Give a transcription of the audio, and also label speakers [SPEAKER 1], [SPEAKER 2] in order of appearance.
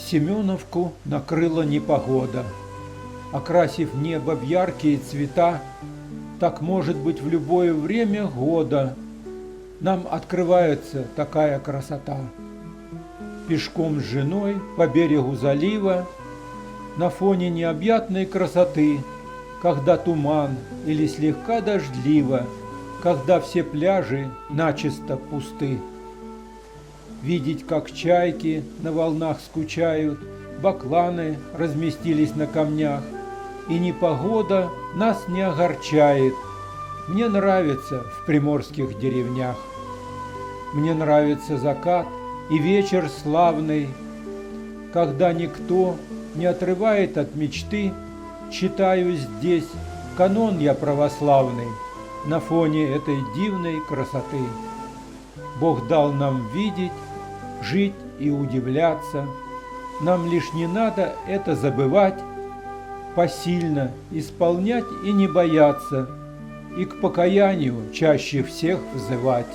[SPEAKER 1] Семеновку накрыла непогода, окрасив небо в яркие цвета. Так может быть в любое время года. Нам открывается такая красота. Пешком с женой по берегу залива, на фоне необъятной красоты, когда туман или слегка дождливо, когда все пляжи начисто пусты. Видеть, как чайки на волнах скучают, бакланы разместились на камнях, и непогода нас не огорчает. Мне нравится в приморских деревнях. Мне нравится закат и вечер славный, когда никто не отрывает от мечты. Читаю здесь канон я православный на фоне этой дивной красоты. Бог дал нам видеть, жить и удивляться. Нам лишь не надо это забывать, посильно исполнять и не бояться, и к покаянию чаще всех взывать.